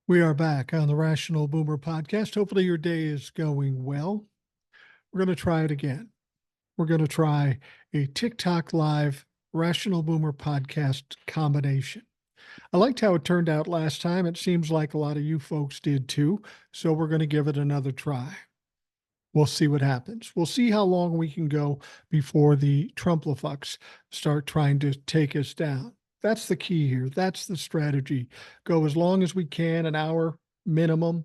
We are back on the Rational Boomer podcast. Hopefully, your day is going well. We're going to try it again. We're going to try a TikTok live Rational Boomer podcast combination. I liked how it turned out last time. It seems like a lot of you folks did too. So, we're going to give it another try. We'll see what happens. We'll see how long we can go before the Trumplefucks start trying to take us down. That's the key here. That's the strategy. Go as long as we can, an hour minimum.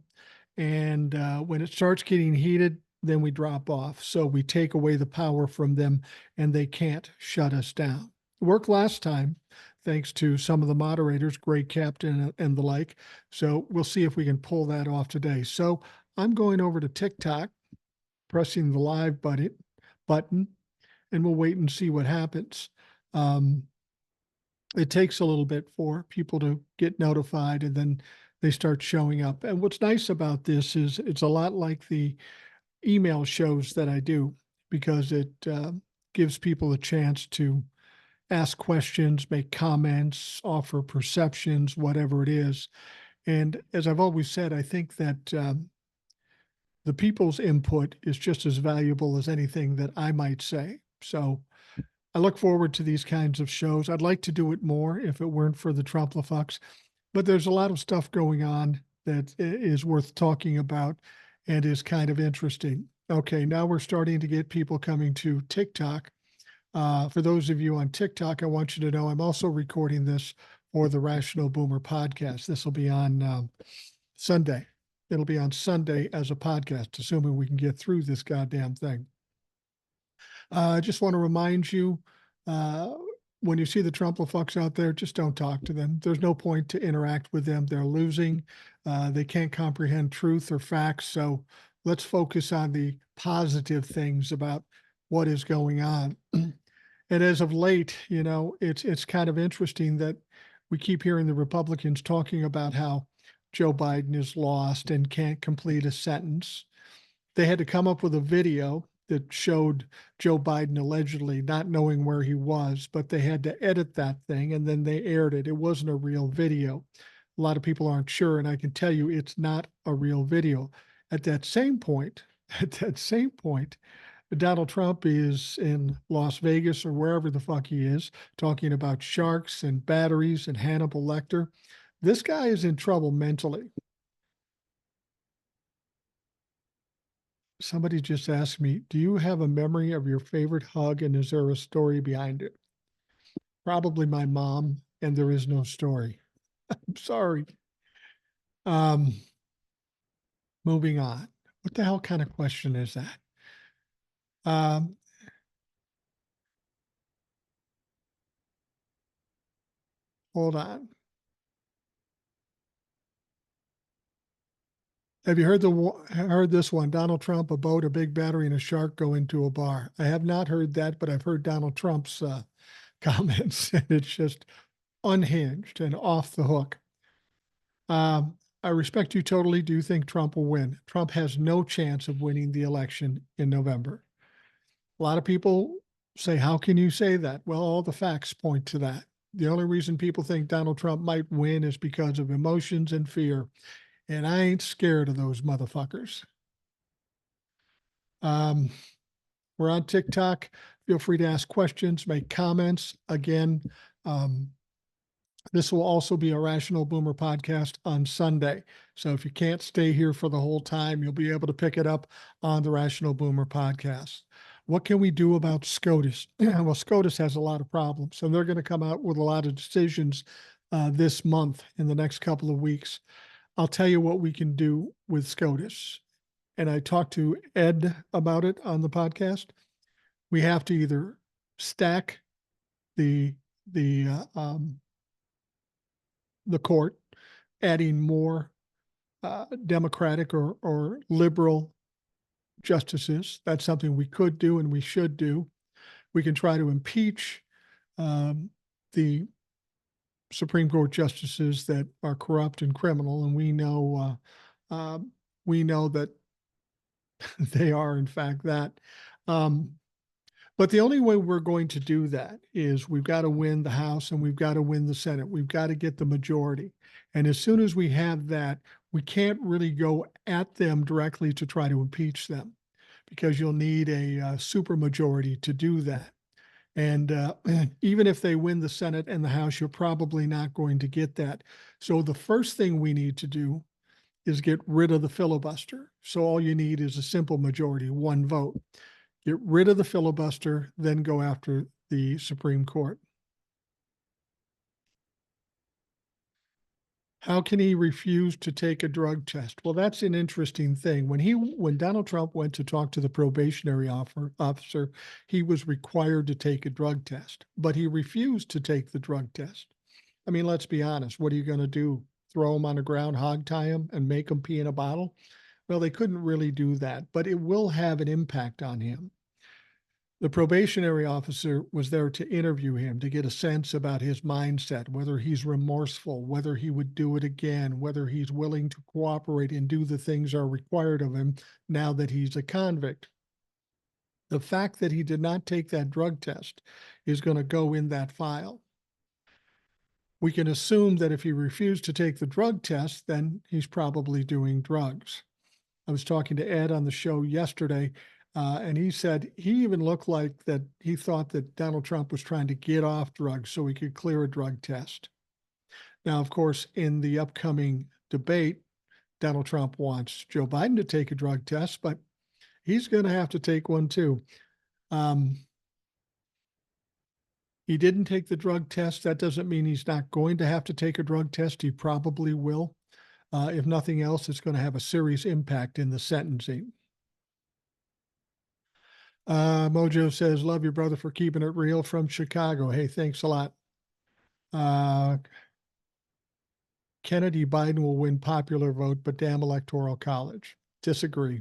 And when it starts getting heated, then we drop off. So we take away the power from them and they can't shut us down. It worked last time, thanks to some of the moderators, Greg Captain and the like. So we'll see if we can pull that off today. So I'm going over to TikTok, pressing the live button, and we'll wait and see what happens. It takes a little bit for people to get notified and then they start showing up. And what's nice about this is it's a lot like the email shows that I do because it gives people a chance to ask questions, make comments, offer perceptions, whatever it is. And as I've always said, I think that the people's input is just as valuable as anything that I might say. So I look forward to these kinds of shows. I'd like to do it more if it weren't for the Trumplefucks, but there's a lot of stuff going on that is worth talking about and is kind of interesting. Okay, now we're starting to get people coming to TikTok. For those of you on TikTok, I want you to know I'm also recording this for the Rational Boomer podcast. This will be on Sunday. It'll be on Sunday as a podcast, assuming we can get through this goddamn thing. I just want to remind you, when you see the Trumplefucks out there, just don't talk to them. There's no point to interact with them. They're losing. They can't comprehend truth or facts. So let's focus on the positive things about what is going on. And as of late, it's kind of interesting that we keep hearing the Republicans talking about how Joe Biden is lost and can't complete a sentence. They had to come up with a video that showed Joe Biden allegedly not knowing where he was, but they had to edit that thing and then they aired it. It wasn't a real video. A lot of people aren't sure, and I can tell you it's not a real video. At that same point, Donald Trump is in Las Vegas or wherever the fuck he is, talking about sharks and batteries and Hannibal Lecter. This guy is in trouble mentally. Somebody just asked me, do you have a memory of your favorite hug and is there a story behind it? Probably my mom, and there is no story. I'm sorry. Moving on. What the hell kind of question is that? Hold on. Have you heard this one? Donald Trump, a boat, a big battery, and a shark go into a bar. I have not heard that, but I've heard Donald Trump's comments, and it's just unhinged and off the hook. I respect you totally. Do you think Trump will win? Trump has no chance of winning the election in November. A lot of people say, how can you say that? Well, all the facts point to that. The only reason people think Donald Trump might win is because of emotions and fear. And I ain't scared of those motherfuckers. We're on TikTok. Feel free to ask questions, make comments. Again, this will also be a Rational Boomer podcast on Sunday. So if you can't stay here for the whole time, you'll be able to pick it up on the Rational Boomer podcast. What can we do about SCOTUS? Well, SCOTUS has a lot of problems, and they're going to come out with a lot of decisions this month in the next couple of weeks. I'll tell you what we can do with SCOTUS. And I talked to Ed about it on the podcast. We have to either stack the court, adding more Democratic or liberal justices. That's something we could do and we should do. We can try to impeach the Supreme Court justices that are corrupt and criminal, and we know that they are in fact that. But the only way we're going to do that is we've got to win the House and we've got to win the Senate. We've got to get the majority. And as soon as we have that, we can't really go at them directly to try to impeach them because you'll need a supermajority to do that. And even if they win the Senate and the House, you're probably not going to get that. So the first thing we need to do is get rid of the filibuster. So all you need is a simple majority, one vote. Get rid of the filibuster, then go after the Supreme Court. How can he refuse to take a drug test? Well, that's an interesting thing. When Donald Trump went to talk to the probationary officer, he was required to take a drug test, but he refused to take the drug test. I mean, let's be honest. What are you going to do? Throw him on the ground, hog tie him, and make him pee in a bottle? Well, they couldn't really do that, but it will have an impact on him. The probationary officer was there to interview him to get a sense about his mindset, whether he's remorseful, whether he would do it again, whether he's willing to cooperate and do the things that are required of him now that he's a convict. The fact that he did not take that drug test is going to go in that file. We can assume that if he refused to take the drug test, then he's probably doing drugs. I was talking to Ed on the show yesterday, and he said he even looked like that he thought that Donald Trump was trying to get off drugs so he could clear a drug test. Now, of course, in the upcoming debate, Donald Trump wants Joe Biden to take a drug test, but he's going to have to take one too. He didn't take the drug test. That doesn't mean he's not going to have to take a drug test. He probably will. If nothing else, it's going to have a serious impact in the sentencing. Mojo says, love your brother for keeping it real from Chicago. Hey, thanks a lot. Kennedy Biden will win popular vote, but damn electoral college. Disagree.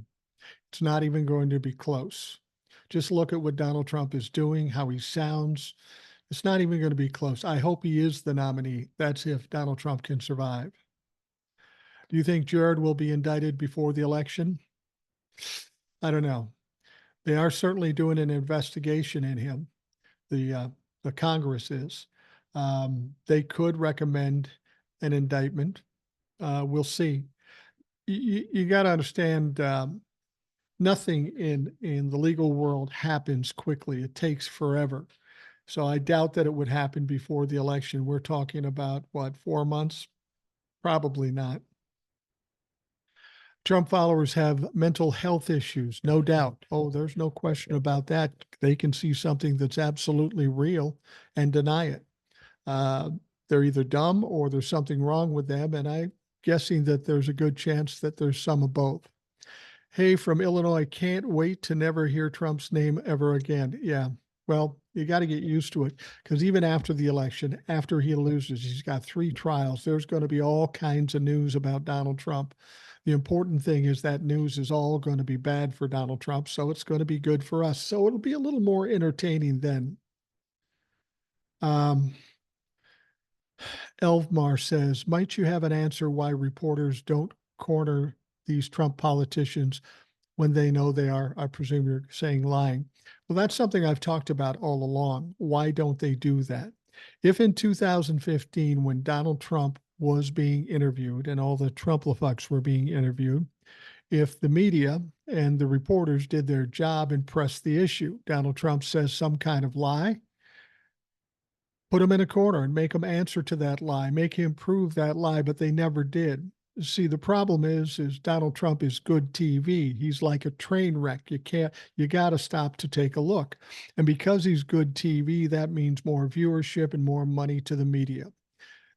It's not even going to be close. Just look at what Donald Trump is doing, how he sounds. It's not even going to be close. I hope he is the nominee. That's if Donald Trump can survive. Do you think Jared will be indicted before the election? I don't know. They are certainly doing an investigation in him. The Congress is. They could recommend an indictment. We'll see. You got to understand, nothing in the legal world happens quickly. It takes forever. So I doubt that it would happen before the election. We're talking about, what, 4 months? Probably not. Trump followers have mental health issues, no doubt. Oh, there's no question about that. They can see something that's absolutely real and deny it. They're either dumb or there's something wrong with them. And I'm guessing that there's a good chance that there's some of both. Hey, from Illinois, can't wait to never hear Trump's name ever again. Yeah, well, you got to get used to it because even after the election, after he loses, he's got 3 trials. There's going to be all kinds of news about Donald Trump. The important thing is that news is all going to be bad for Donald Trump, so it's going to be good for us. So it'll be a little more entertaining then. Elvmar says, might you have an answer why reporters don't corner these Trump politicians when they know they are, I presume you're saying, lying? Well, that's something I've talked about all along. Why don't they do that? If in 2015, when Donald Trump was being interviewed and all the Trump-lefucks were being interviewed, if the media and the reporters did their job and pressed the issue, Donald Trump says some kind of lie, put him in a corner and make him answer to that lie, make him prove that lie, but they never did. See, the problem is Donald Trump is good TV. He's like a train wreck. You got to stop to take a look. And because he's good TV, that means more viewership and more money to the media.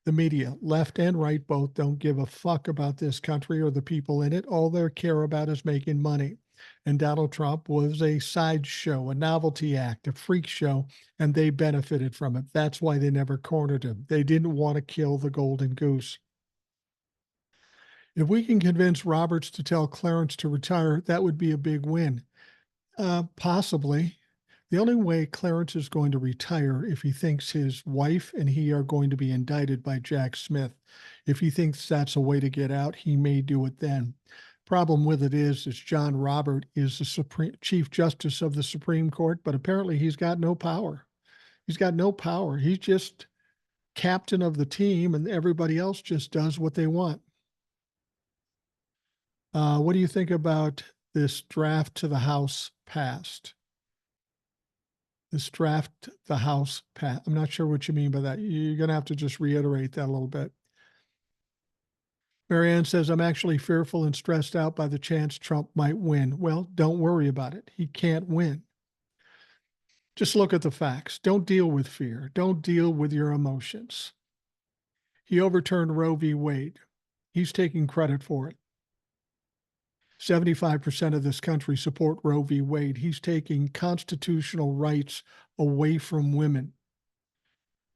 The media, left and right, both don't give a fuck about this country or the people in it. All they care about is making money. And Donald Trump was a sideshow, a novelty act, a freak show, and they benefited from it. That's why they never cornered him. They didn't want to kill the golden goose. If we can convince Roberts to tell Clarence to retire, that would be a big win. Possibly. The only way Clarence is going to retire if he thinks his wife and he are going to be indicted by Jack Smith. If he thinks that's a way to get out, he may do it then. Problem with it is John Robert is the Chief Justice of the Supreme Court, but apparently he's got no power. He's got no power. He's just captain of the team, and everybody else just does what they want. What do you think about this draft to the House passed? This draft the House passed. I'm not sure what you mean by that. You're going to have to just reiterate that a little bit. Marianne says, I'm actually fearful and stressed out by the chance Trump might win. Well, don't worry about it. He can't win. Just look at the facts. Don't deal with fear. Don't deal with your emotions. He overturned Roe v. Wade. He's taking credit for it. 75% of this country support Roe v. Wade. He's taking constitutional rights away from women.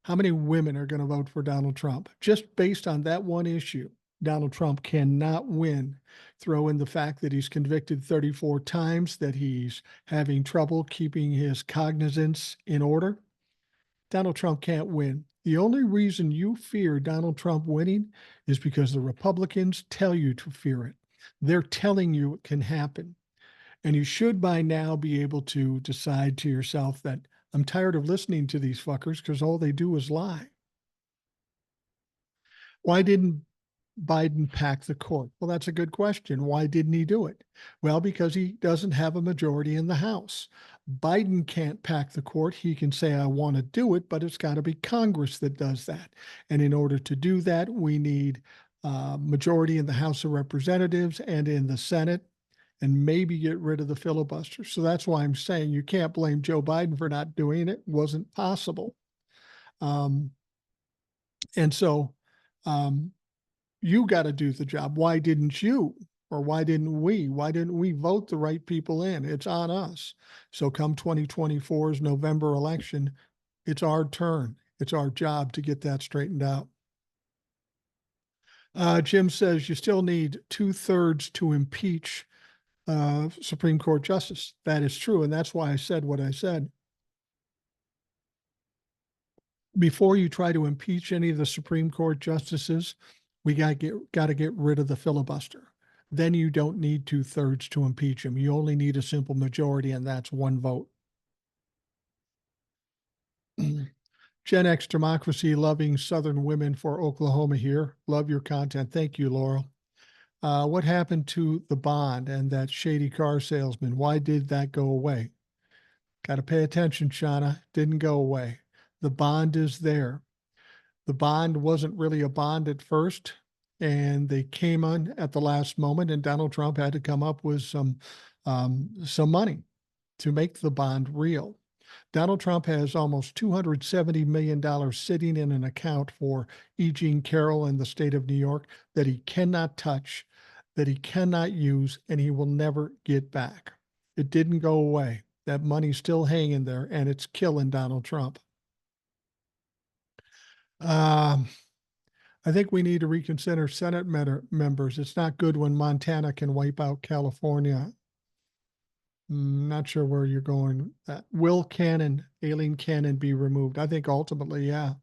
How many women are going to vote for Donald Trump? Just based on that one issue, Donald Trump cannot win. Throw in the fact that he's convicted 34 times, that he's having trouble keeping his cognizance in order. Donald Trump can't win. The only reason you fear Donald Trump winning is because the Republicans tell you to fear it. They're telling you it can happen. And you should by now be able to decide to yourself that I'm tired of listening to these fuckers because all they do is lie. Why didn't Biden pack the court? Well, that's a good question. Why didn't he do it? Well, because he doesn't have a majority in the House. Biden can't pack the court. He can say, I want to do it, but it's got to be Congress that does that. And in order to do that, we need a majority in the House of Representatives and in the Senate, and maybe get rid of the filibuster. So that's why I'm saying you can't blame Joe Biden for not doing it. It wasn't possible. And so you got to do the job. Why didn't you? Or why didn't we? Why didn't we vote the right people in? It's on us. So come 2024's November election, it's our turn. It's our job to get that straightened out. Jim says you still need 2/3 to impeach Supreme Court justice. That is true. And that's why I said what I said. Before you try to impeach any of the Supreme Court justices, we got to get rid of the filibuster. Then you don't need 2/3 to impeach him. You only need a simple majority, and that's one vote. Gen X democracy loving Southern women for Oklahoma here. Love your content. Thank you, Laurel. What happened to the bond and that shady car salesman? Why did that go away? Got to pay attention, Shauna. Didn't go away. The bond is there. The bond wasn't really a bond at first, and they came on at the last moment, and Donald Trump had to come up with some money to make the bond real. Donald Trump has almost $270 million sitting in an account for E. Jean Carroll in the state of New York that he cannot touch, that he cannot use, and he will never get back. It didn't go away. That money's still hanging there, and it's killing Donald Trump. I think we need to reconsider Senate members. It's not good when Montana can wipe out California. Not sure where you're going. Will Aileen Cannon be removed? I think ultimately, yeah.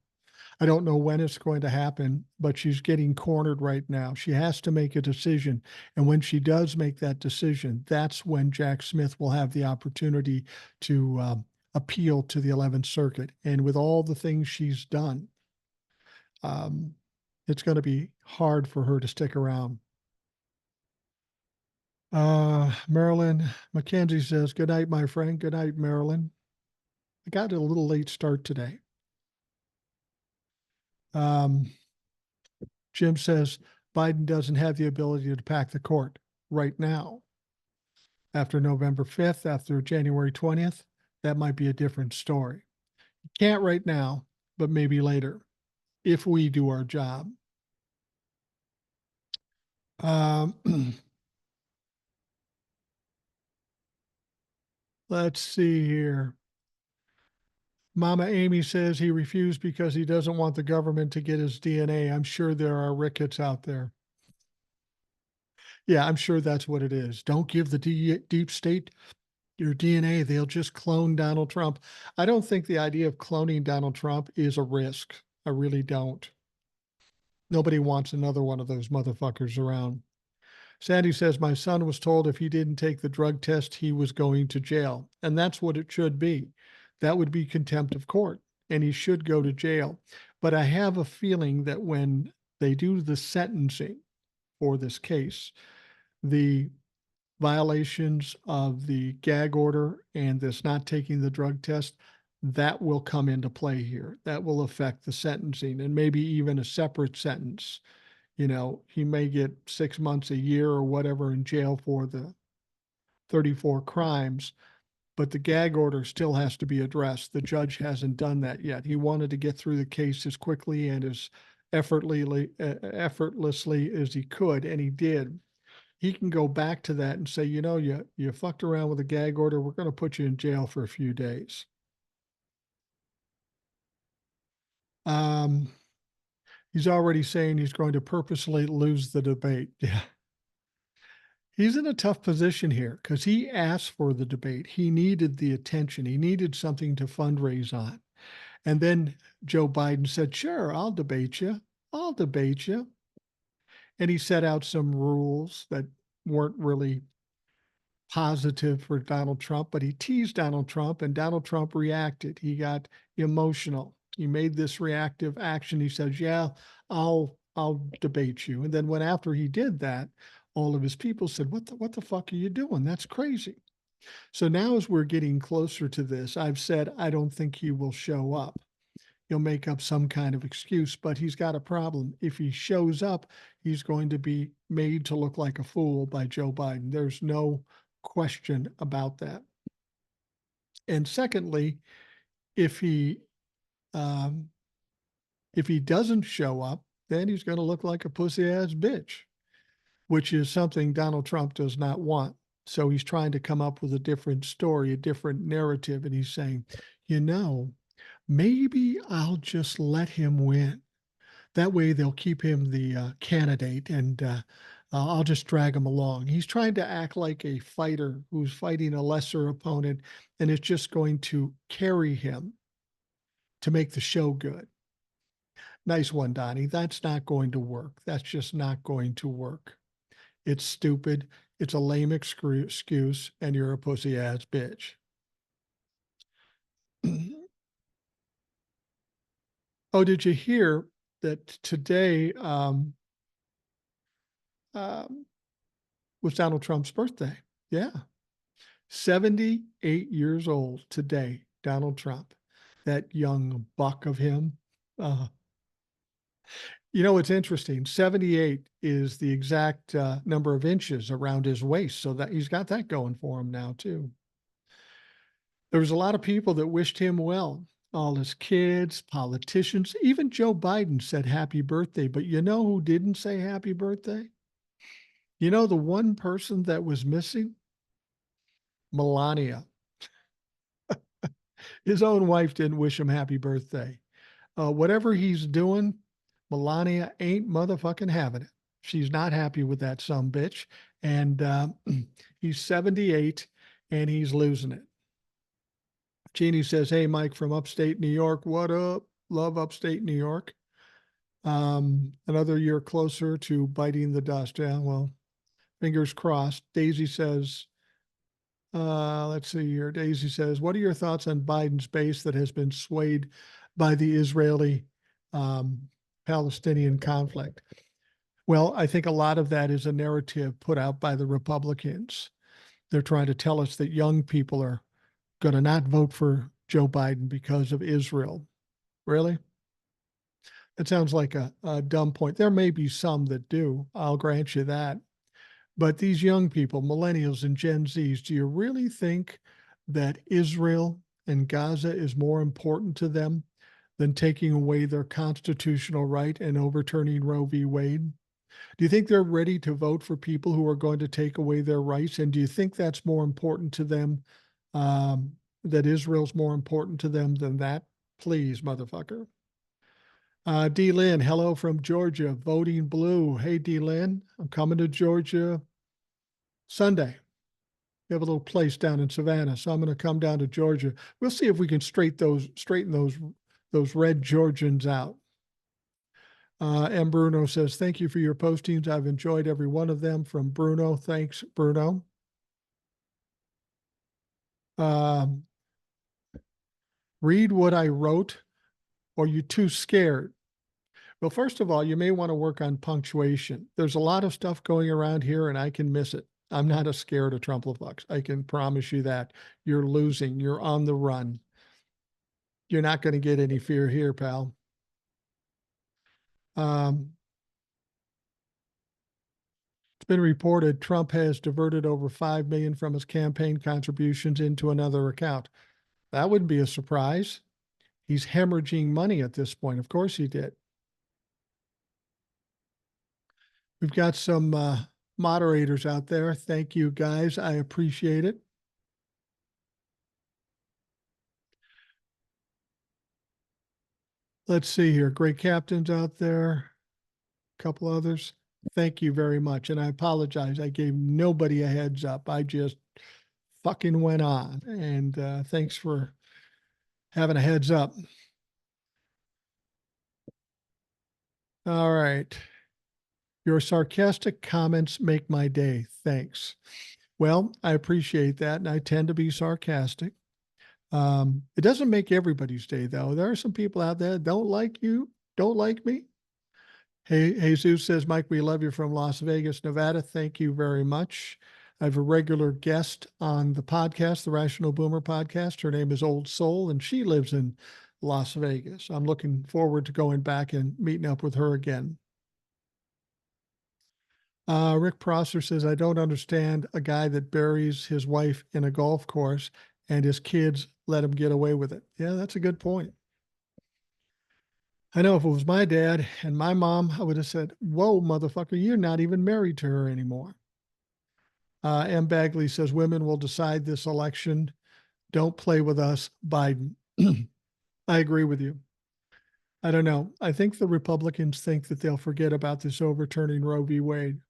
I don't know when it's going to happen, but she's getting cornered right now. She has to make a decision. And when she does make that decision, that's when Jack Smith will have the opportunity to appeal to the 11th Circuit. And with all the things she's done, it's going to be hard for her to stick around. Marilyn Mackenzie says, good night, my friend. Good night, Marilyn. I got a little late start today. Jim says, Biden doesn't have the ability to pack the court right now. After November 5th, after January 20th, that might be a different story. He can't right now, but maybe later, if we do our job. Let's see here. Mama Amy says he refused because he doesn't want the government to get his DNA. I'm sure there are rickets out there. Yeah, I'm sure that's what it is. Don't give the deep state your DNA. They'll just clone Donald Trump. I don't think the idea of cloning Donald Trump is a risk. I really don't. Nobody wants another one of those motherfuckers around. Sandy says, my son was told if he didn't take the drug test, he was going to jail. And that's what it should be. That would be contempt of court, and he should go to jail. But I have a feeling that when they do the sentencing for this case, the violations of the gag order and this not taking the drug test, that will come into play here. That will affect the sentencing and maybe even a separate sentence. You know, he may get 6 months, a year, or whatever in jail for the 34 crimes, but the gag order still has to be addressed. The judge hasn't done that yet. He wanted to get through the case as quickly and as effortlessly as he could, and he did. He can go back to that and say, you know, you fucked around with a gag order. We're going to put you in jail for a few days. He's already saying he's going to purposely lose the debate. Yeah. He's in a tough position here because he asked for the debate. He needed the attention. He needed something to fundraise on. And then Joe Biden said, sure, I'll debate you. I'll debate you. And he set out some rules that weren't really positive for Donald Trump, but he teased Donald Trump and Donald Trump reacted. He got emotional. He made this reactive action. He says, yeah, I'll debate you. And then when after he did that, all of his people said, what the fuck are you doing? That's crazy. So now as we're getting closer to this, I've said, I don't think he will show up. He'll make up some kind of excuse, but he's got a problem. If he shows up, he's going to be made to look like a fool by Joe Biden. There's no question about that. And secondly, if he doesn't show up, then he's going to look like a pussy ass bitch, which is something Donald Trump does not want. So he's trying to come up with a different story, a different narrative. And he's saying, you know, maybe I'll just let him win. That way they'll keep him the candidate and I'll just drag him along. He's trying to act like a fighter who's fighting a lesser opponent and it's just going to carry him to make the show good. Nice one, Donnie. That's not going to work. That's just not going to work. It's stupid. It's a lame excuse, and you're a pussy ass bitch. Oh, did you hear that today was Donald Trump's birthday? Yeah. 78 years old today, Donald Trump. That young buck of him. You know, it's interesting. 78 is the exact number of inches around his waist. So that he's got that going for him now, too. There was a lot of people that wished him well. All his kids, politicians, even Joe Biden said happy birthday. But you know who didn't say happy birthday? You know, the one person that was missing? Melania. His own wife didn't wish him happy birthday. Whatever he's doing, Melania ain't motherfucking having it. She's not happy with that sumbitch. And he's 78 and he's losing it. Jeannie says, hey, Mike from upstate New York. What up? Love upstate New York. Another year closer to biting the dust. Yeah, well, fingers crossed. Daisy says, let's see here. Daisy says, what are your thoughts on Biden's base that has been swayed by the Israeli Palestinian conflict? Well, I think a lot of that is a narrative put out by the Republicans. They're trying to tell us that young people are going to not vote for Joe Biden because of Israel. Really? That sounds like a dumb point. There may be some that do. I'll grant you that. But these young people, millennials and Gen Zs, do you really think that Israel and Gaza is more important to them than taking away their constitutional right and overturning Roe v. Wade? Do you think they're ready to vote for people who are going to take away their rights? And do you think that's more important to them, that Israel's more important to them than that? Please, motherfucker. D. Lynn, hello from Georgia, voting blue. Hey, D. Lynn, I'm coming to Georgia Sunday. We have a little place down in Savannah, so I'm going to come down to Georgia. We'll see if we can straighten those red Georgians out. M. Bruno says, thank you for your postings. I've enjoyed every one of them. From Bruno. Thanks, Bruno. Read what I wrote, or you too scared? Well, first of all, you may want to work on punctuation. There's a lot of stuff going around here and I can miss it. I'm not as scared of Trumplefucks. I can promise you that. You're losing. You're on the run. You're not going to get any fear here, pal. It's been reported Trump has diverted over $5 million from his campaign contributions into another account. That wouldn't be a surprise. He's hemorrhaging money at this point. Of course he did. We've got some moderators out there. Thank you, guys. I appreciate it. Let's see here. Great captains out there. A couple others. Thank you very much. And I apologize. I gave nobody a heads up. I just fucking went on. And thanks for having a heads up. All right. Your sarcastic comments make my day. Thanks. Well, I appreciate that. And I tend to be sarcastic. It doesn't make everybody's day, though. There are some people out there that don't like you, don't like me. Hey, Jesus says, Mike, we love you from Las Vegas, Nevada. Thank you very much. I have a regular guest on the podcast, the Rational Boomer podcast. Her name is Old Soul, and she lives in Las Vegas. I'm looking forward to going back and meeting up with her again. Rick Prosser says, I don't understand a guy that buries his wife in a golf course and his kids let him get away with it. Yeah, that's a good point. I know if it was my dad and my mom, I would have said, whoa, motherfucker, you're not even married to her anymore. M. Bagley says, women will decide this election. Don't play with us, Biden. I agree with you. I don't know. I think the Republicans think that they'll forget about this overturning Roe v. Wade.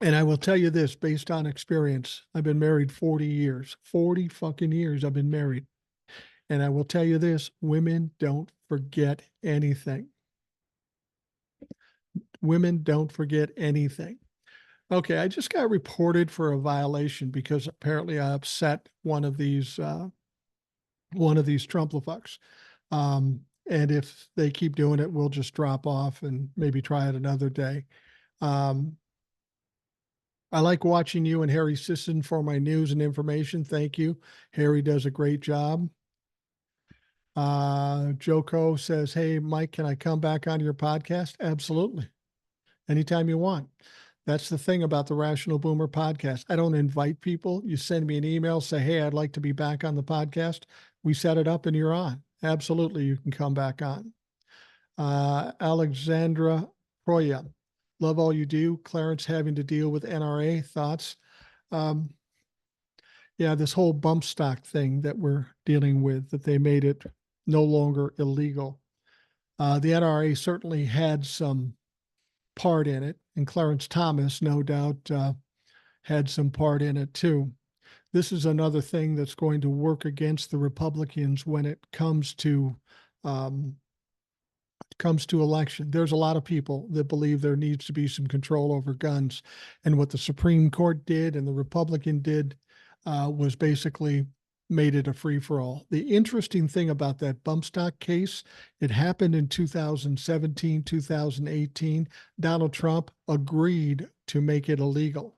And I will tell you this, based on experience, I've been married 40 years, 40 fucking years I've been married. And I will tell you this, women don't forget anything. Women don't forget anything. Okay, I just got reported for a violation because apparently I upset one of these Trumplefucks. And if they keep doing it, we'll just drop off and maybe try it another day. I like watching you and Harry Sisson for my news and information. Thank you. Harry does a great job. Joko says, hey, Mike, can I come back on your podcast? Absolutely. Anytime you want. That's the thing about the Rational Boomer podcast. I don't invite people. You send me an email, say, hey, I'd like to be back on the podcast. We set it up and you're on. Absolutely. You can come back on. Alexandra Proya. Love all you do. Clarence having to deal with NRA thoughts. Yeah, this whole bump stock thing that we're dealing with, that they made it no longer illegal. The NRA certainly had some part in it, and Clarence Thomas, no doubt, had some part in it too. This is another thing that's going to work against the Republicans when it comes to election. There's a lot of people that believe there needs to be some control over guns. And what the Supreme Court did and the Republican did was basically made it a free-for-all. The interesting thing about that bump stock case, it happened in 2017, 2018. Donald Trump agreed to make it illegal.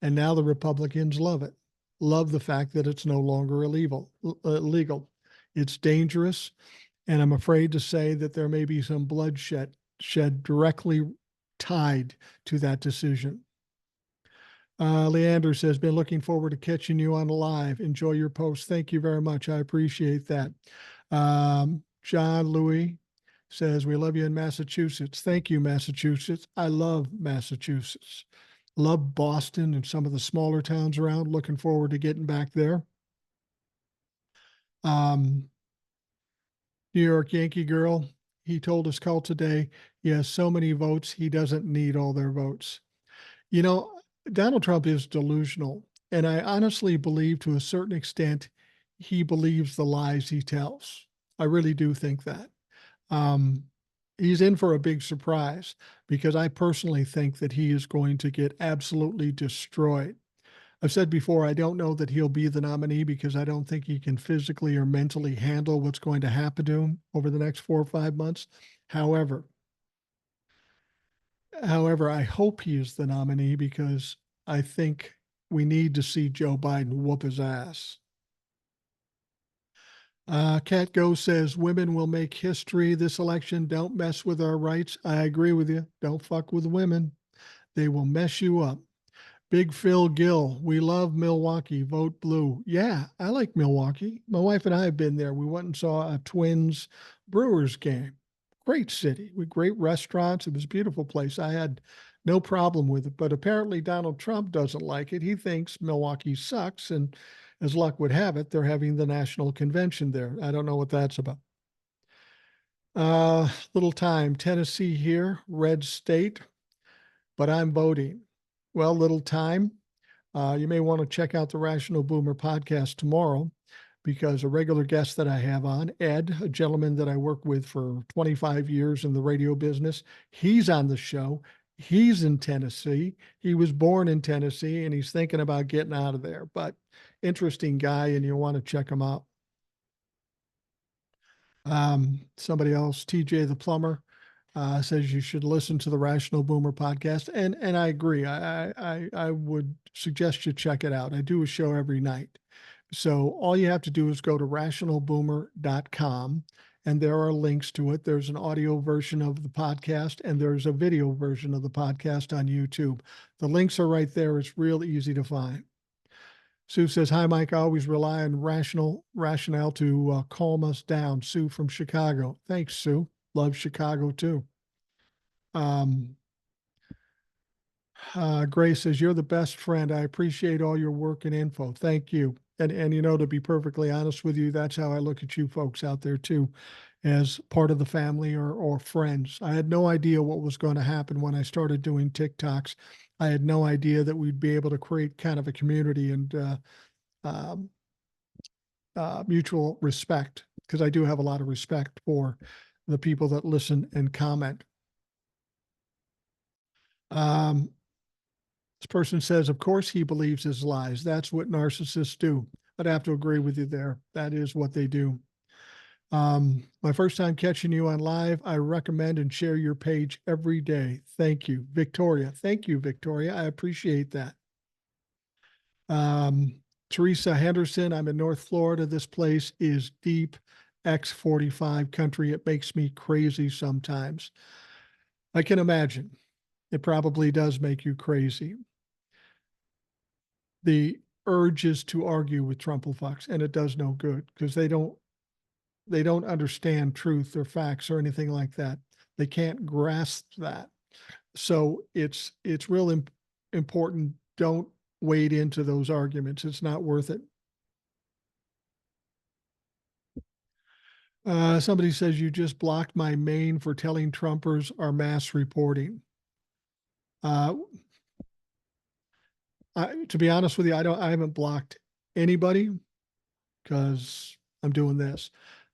And now the Republicans love it. Love the fact that it's no longer illegal. It's dangerous. And I'm afraid to say that there may be some bloodshed directly tied to that decision. Leander says, been looking forward to catching you on live. Enjoy your post. Thank you very much. I appreciate that. John Louis says, we love you in Massachusetts. Thank you, Massachusetts. I love Massachusetts. Love Boston and some of the smaller towns around. Looking forward to getting back there. New York Yankee girl, he told his call today, he has so many votes, he doesn't need all their votes. You know, Donald Trump is delusional. And I honestly believe to a certain extent, he believes the lies he tells. I really do think that. Um, he's in for a big surprise because I personally think that he is going to get absolutely destroyed. I've said before, I don't know that he'll be the nominee because I don't think he can physically or mentally handle what's going to happen to him over the next 4 or 5 months. However, I hope he is the nominee because I think we need to see Joe Biden whoop his ass. Cat Go says women will make history this election. Don't mess with our rights. I agree with you. Don't fuck with women. They will mess you up. Big Phil Gill, we love Milwaukee. Vote blue. Yeah, I like Milwaukee. My wife and I have been there. We went and saw a Twins Brewers game. Great city with great restaurants. It was a beautiful place. I had no problem with it, but apparently Donald Trump doesn't like it. He thinks Milwaukee sucks, and as luck would have it, they're having the national convention there. I don't know what that's about. Little time, Tennessee here, red state, but I'm voting. Well, little time. You may want to check out the Rational Boomer podcast tomorrow because a regular guest that I have on, Ed, a gentleman that I work with for 25 years in the radio business, he's on the show. He's in Tennessee. He was born in Tennessee and he's thinking about getting out of there. But interesting guy, and you want to check him out. Somebody else, TJ the plumber, says you should listen to the Rational Boomer podcast, and I agree. I would suggest you check it out. I do a show every night, so all you have to do is go to rationalboomer.com, and there are links to it. There's an audio version of the podcast, and there's a video version of the podcast on YouTube. The links are right there. It's real easy to find. Sue says, hi, Mike. I always rely on rationale to calm us down. Sue from Chicago. Thanks, Sue. Love Chicago too. Grace says, you're the best friend. I appreciate all your work and info. Thank you. And you know, to be perfectly honest with you, that's how I look at you folks out there too, as part of the family or friends. I had no idea what was going to happen when I started doing TikToks. I had no idea that we'd be able to create kind of a community and mutual respect, because I do have a lot of respect for the people that listen and comment. This person says, of course he believes his lies. That's what narcissists do. I'd have to agree with you there. That is what they do. My first time catching you on live, I recommend and share your page every day. Thank you, Victoria. Thank you, Victoria. I appreciate that. Teresa Henderson, I'm in North Florida. This place is deep X45 country. It makes me crazy sometimes. I can imagine. It probably does make you crazy. The urge is to argue with Trumplefucks, and it does no good because they don't understand truth or facts or anything like that. They can't grasp that. So it's real important. Don't wade into those arguments. It's not worth it. Somebody says you just blocked my main for telling Trumpers are mass reporting. To be honest with you, I haven't blocked anybody because I'm doing this.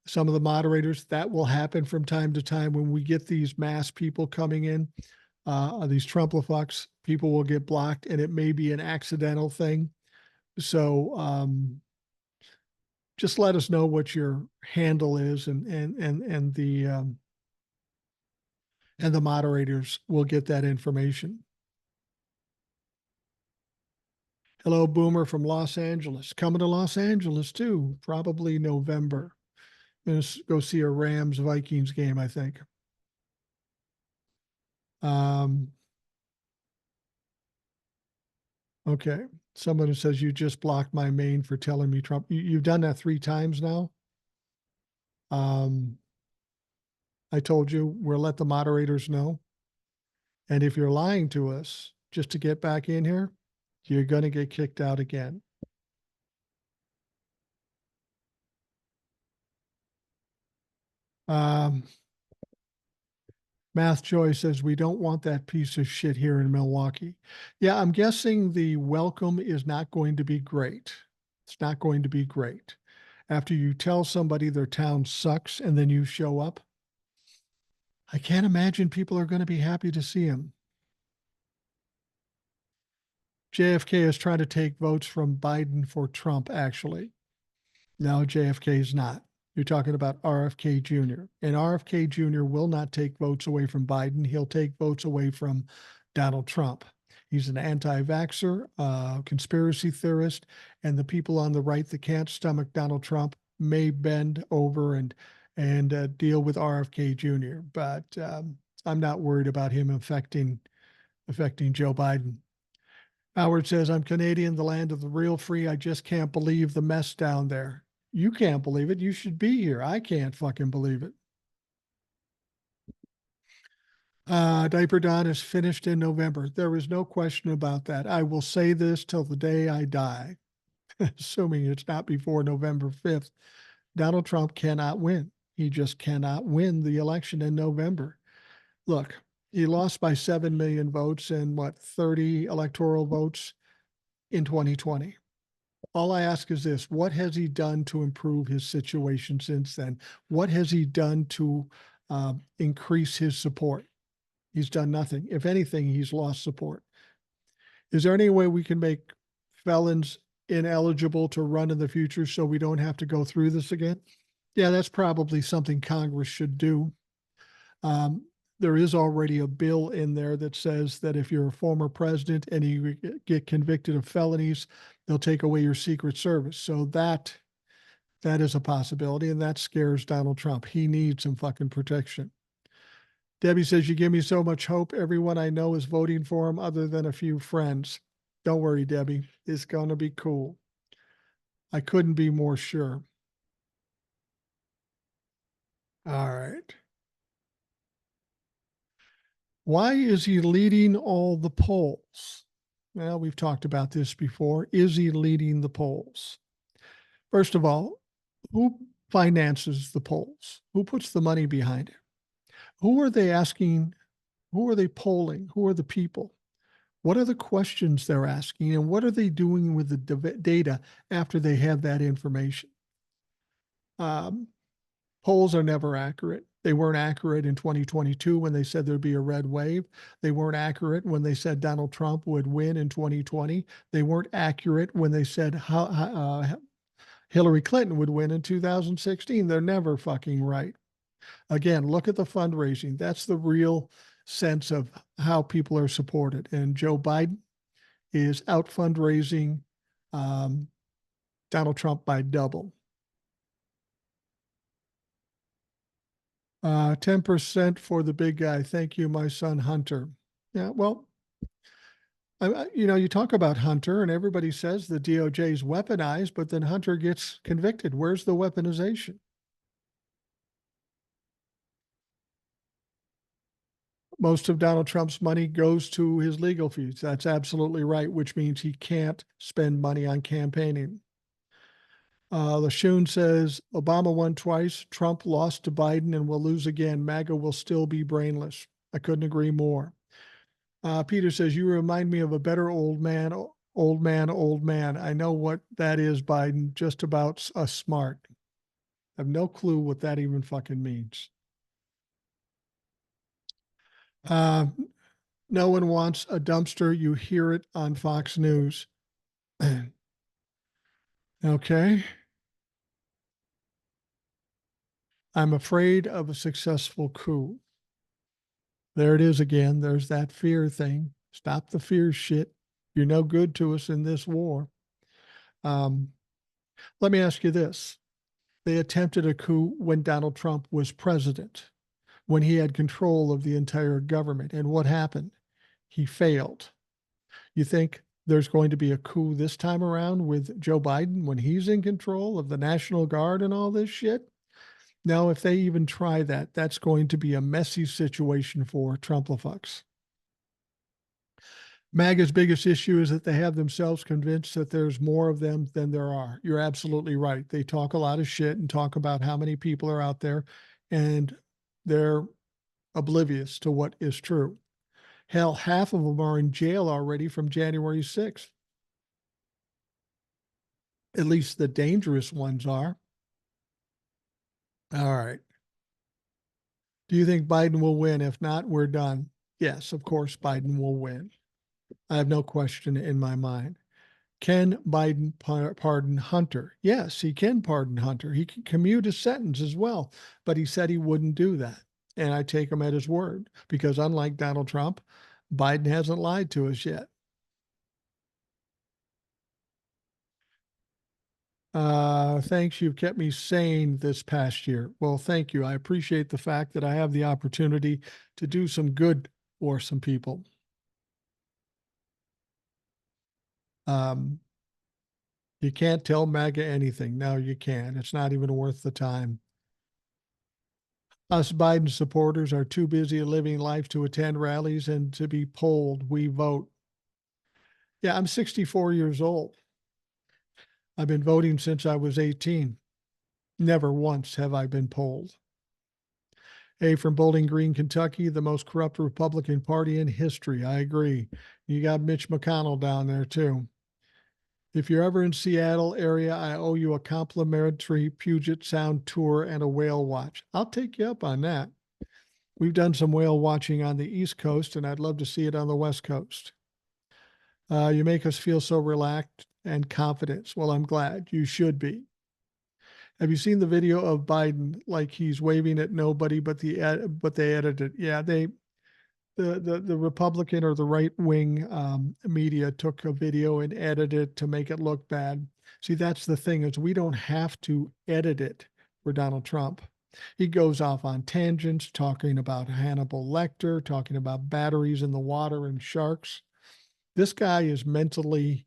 Some of the moderators, that will happen from time to time when we get these mass people coming in, these Trumplefucks, people will get blocked and it may be an accidental thing. So just let us know what your handle is and the moderators will get that information. Hello, Boomer from Los Angeles. Coming to Los Angeles too, probably November. I'm going to go see a Rams Vikings game, I think. Okay. Someone says you just blocked my main for telling me Trump. You've done that 3 times now. I told you we'll let the moderators know. And if you're lying to us just to get back in here, you're going to get kicked out again. Math Joy says, we don't want that piece of shit here in Milwaukee. Yeah, I'm guessing the welcome is not going to be great. It's not going to be great. After you tell somebody their town sucks and then you show up, I can't imagine people are going to be happy to see him. JFK is trying to take votes from Biden for Trump, actually. No, JFK is not. You're talking about RFK Jr. And RFK Jr. will not take votes away from Biden. He'll take votes away from Donald Trump. He's an anti vaxxer, conspiracy theorist, and the people on the right that can't stomach Donald Trump may bend over and deal with RFK Jr. But I'm not worried about him affecting Joe Biden. Howard says, I'm Canadian, the land of the real free. I just can't believe the mess down there. You can't believe it. You should be here. I can't fucking believe it. Diaper Don is finished in November. There is no question about that. I will say this till the day I die, assuming it's not before November 5th. Donald Trump cannot win. He just cannot win the election in November. Look, he lost by 7 million votes and 30 electoral votes in 2020. All I ask is this: what has he done to improve his situation since then? What has he done to increase his support? He's done nothing. If anything, he's lost support. Is there any way we can make felons ineligible to run in the future so we don't have to go through this again? Yeah, that's probably something Congress should do. There is already a bill in there that says that if you're a former president and you get convicted of felonies, they'll take away your Secret Service. So that is a possibility, and that scares Donald Trump. He needs some fucking protection. Debbie says, you give me so much hope. Everyone I know is voting for him other than a few friends. Don't worry, Debbie. It's going to be cool. I couldn't be more sure. All right. Why is he leading all the polls? Well, we've talked about this before. Is he leading the polls? First of all, who finances the polls? Who puts the money behind it? Who are they asking? Who are they polling? Who are the people? What are the questions they're asking? And what are they doing with the data after they have that information? Polls are never accurate. They weren't accurate in 2022 when they said there'd be a red wave. They weren't accurate when they said Donald Trump would win in 2020. They weren't accurate when they said Hillary Clinton would win in 2016. They're never fucking right. Again, look at the fundraising. That's the real sense of how people are supported. And Joe Biden is out fundraising Donald Trump by double. 10% for the big guy. Thank you, my son Hunter. Yeah, well, you talk about Hunter, and everybody says the DOJ is weaponized, but then Hunter gets convicted. Where's the weaponization? Most of Donald Trump's money goes to his legal fees. That's absolutely right, which means he can't spend money on campaigning. LaShun says Obama won twice, Trump lost to Biden and will lose again. MAGA will still be brainless. I couldn't agree more. Peter says, you remind me of a better old man, old man, old man. I know what that is, Biden, just about a smart. I have no clue what that even fucking means. No one wants a dumpster. You hear it on Fox News. Okay. I'm afraid of a successful coup. There it is again. There's that fear thing. Stop the fear shit. You're no good to us in this war. Let me ask you this. They attempted a coup when Donald Trump was president, when he had control of the entire government. And what happened? He failed. You think there's going to be a coup this time around with Joe Biden when he's in control of the National Guard and all this shit? Now, if they even try that, that's going to be a messy situation for Trump-a-fucks. MAGA's biggest issue is that they have themselves convinced that there's more of them than there are. You're absolutely right. They talk a lot of shit and talk about how many people are out there, and they're oblivious to what is true. Hell, half of them are in jail already from January 6th. At least the dangerous ones are. All right. Do you think Biden will win? If not, we're done. Yes, of course, Biden will win. I have no question in my mind. Can Biden pardon Hunter? Yes, he can pardon Hunter. He can commute his sentence as well, but he said he wouldn't do that. And I take him at his word because, unlike Donald Trump, Biden hasn't lied to us yet. Thanks. You've kept me sane this past year. Well, thank you. I appreciate the fact that I have the opportunity to do some good for some people. Um, you can't tell MAGA anything. No, you can't. It's not even worth the time. Us Biden supporters are too busy living life to attend rallies and to be polled. We vote. Yeah, I'm 64 years old. I've been voting since I was 18. Never once have I been polled. A from Bowling Green, Kentucky, the most corrupt Republican Party in history. I agree. You got Mitch McConnell down there too. If you're ever in Seattle area, I owe you a complimentary Puget Sound tour and a whale watch. I'll take you up on that. We've done some whale watching on the East Coast, and I'd love to see it on the West Coast. You make us feel so relaxed and confident. Well, I'm glad. You should be. Have you seen the video of Biden like he's waving at nobody but they edited? Yeah, the Republican or the right wing media took a video and edited it to make it look bad. See, that's the thing is we don't have to edit it for Donald Trump. He goes off on tangents, talking about Hannibal Lecter, talking about batteries in the water and sharks. This guy is mentally